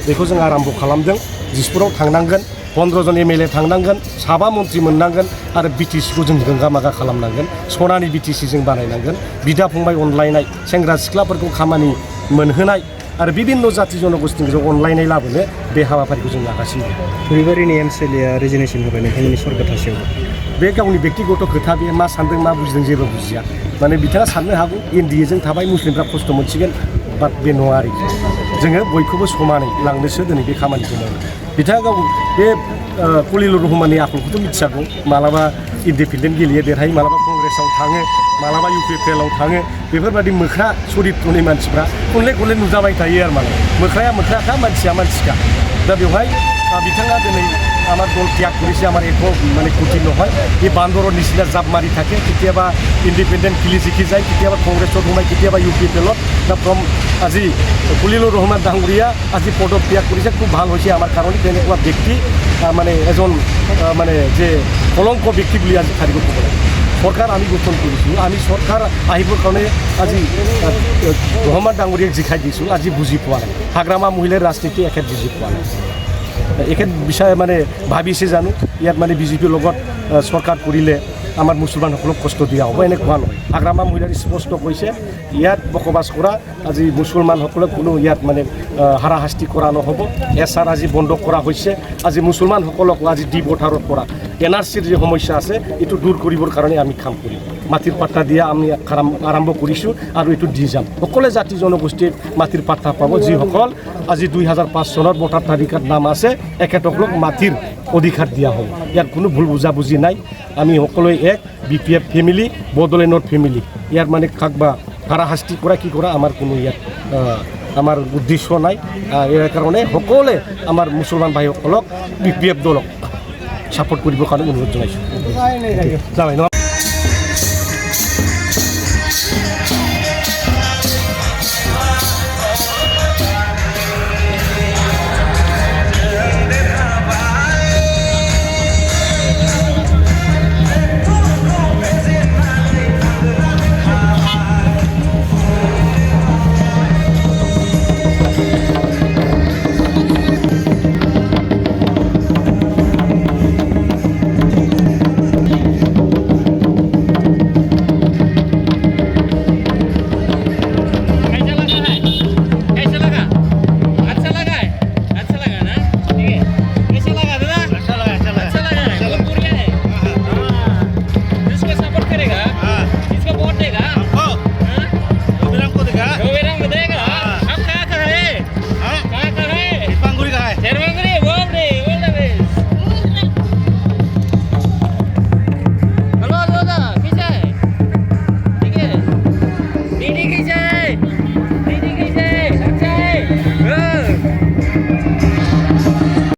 बेखौ जों आराम्भ खालामदों। दिसपुराव थांनांगोन, 15 जन MLA थांनांगोन, 7 मन्त्रि मोननांगोन आरो BTC-खौ जों गोंगा मागा खालामनांगोन। सनानि BTC जों बानायनांगोन। बिदा फंबाय अनलायनाय, सेंग्रा सिख्लाफोरखौ खामानि मोनहोनाय आरो बिभिन्न जाति जनगोष्ठीजों अनलायनाय लाबोनो बे हाबाफारिखौ जों लागासिनो दं। थुरिबारिनि MCLA-आ रिजिगनेसन होबाय नोंथांमोननि सरगथासेयाव। बे गावनि बेक्तिगत खोथा, बे मा सान्दों मा बुजिदों जेबो बुजिया। माने बिथाङा साननो हागौ NDA-जों थाबाय मुस्लिमफ्रा खस्थ' मोनसिगोन, बाट बे नङा आरोखि। जोङो बयखौबो समानै लांनोसो दिनै बे खामानिखौ मावो। बिथाङा गाव बे खलिलुर रहमाननि आखलखौथ' मिथियागौ। मालाबा इन्डिपेन्डेन्ट गेलेयो, देरहायो, मालाबा कंग्रेसआव थाङो, मालाबा UPPL-आव थाङो। बेफोरबायदि मोख्रा सरित्रनि मानसिफ्रा खनले नुजाबाय थायो आरो माने। मोख्राया मोख्राखा, मानसिया मानसिखा। दा बेवहाय बिथाङा दिनै আমার দল ত্যাগ করেছে, আমার একো মানে কঠিন নহয়। এই বান্দৰৰ নিচিনা জাপ মাৰি থাকে, কেতিয়াবা ইণ্ডিপেণ্ডেণ্ট খেলি জিকি যায়, কেতিয়াবা কংগ্ৰেছত সোমায়, কেতিয়াবা UPPL-ত। আজি খলিলুৰ ৰহমান ডাঙৰীয়া আজি পদত্যাগ কৰিছে, খুব ভাল হৈছে আমাৰ কাৰণে। তেনেকুৱা ব্যক্তি মানে এজন মানে যে কলংক ব্যক্তি বুলি আজি থাকিব ক'ব লাগে। সরকার আমি গঠন কৰিছোঁ, আমি সৰকাৰ আহিবৰ কাৰণে আজি ৰহমান ডাঙৰীয়াক জিকাই দিছোঁ, আজি বুজি পোৱা নাই। হাগ্ৰামা মহিলাৰ ৰাজনীতি এখেত বুজি পোৱা নাই। এখেত বিষয়ে মানে ভাবিছে জানো ইয়াত মানে BJP-ৰ লগত চৰকাৰ কৰিলে আমাৰ মুছলমানসকলক কষ্ট দিয়া হ'ব, এনেকুৱা নহয়। হাগ্ৰামা মহিলাই স্পষ্ট কৈছে ইয়াত বসবাস কৰা আজি মুছলমানসকলক কোনো ইয়াত মানে হাৰাশাস্তি কৰা নহ'ব। SR আজি বন্ধ কৰা হৈছে। আজি মুছলমানসকলক আজি ডিভোটাৰৰ পৰা NRC-ৰ যে সমস্যা আছে এইটো দূৰ কৰিবৰ কাৰণে আমি কাম কৰিম। মাটিৰ পাট্টা দিয়া আমি আৰম্ভ কৰিছোঁ আৰু এইটো দি যাম। সকলো জাতি জনগোষ্ঠীৰ মাটিৰ পাট্টা পাব। যিসকল আজি 2005 চনৰ ভোটাৰ তালিকাত নাম আছে এখেতসকলক মাটিৰ অধিকাৰ দিয়া হ'ব। ইয়াত কোনো ভুল বুজাবুজি নাই। আমি সকলোৱে এক BPF ফেমিলি, বড়োলেণ্ডৰ ফেমিলি। ইয়াৰ মানে কাক বা হাৰাশাস্তি কৰা কি কৰা আমাৰ কোনো ইয়াত আমাৰ উদ্দেশ্য নাই। ইয়াৰ কাৰণে সকলোৱে আমাৰ মুছলমান ভাইসকলক BPF দলক ছাপোৰ্ট কৰিবৰ কাৰণে অনুৰোধ জনাইছোঁ।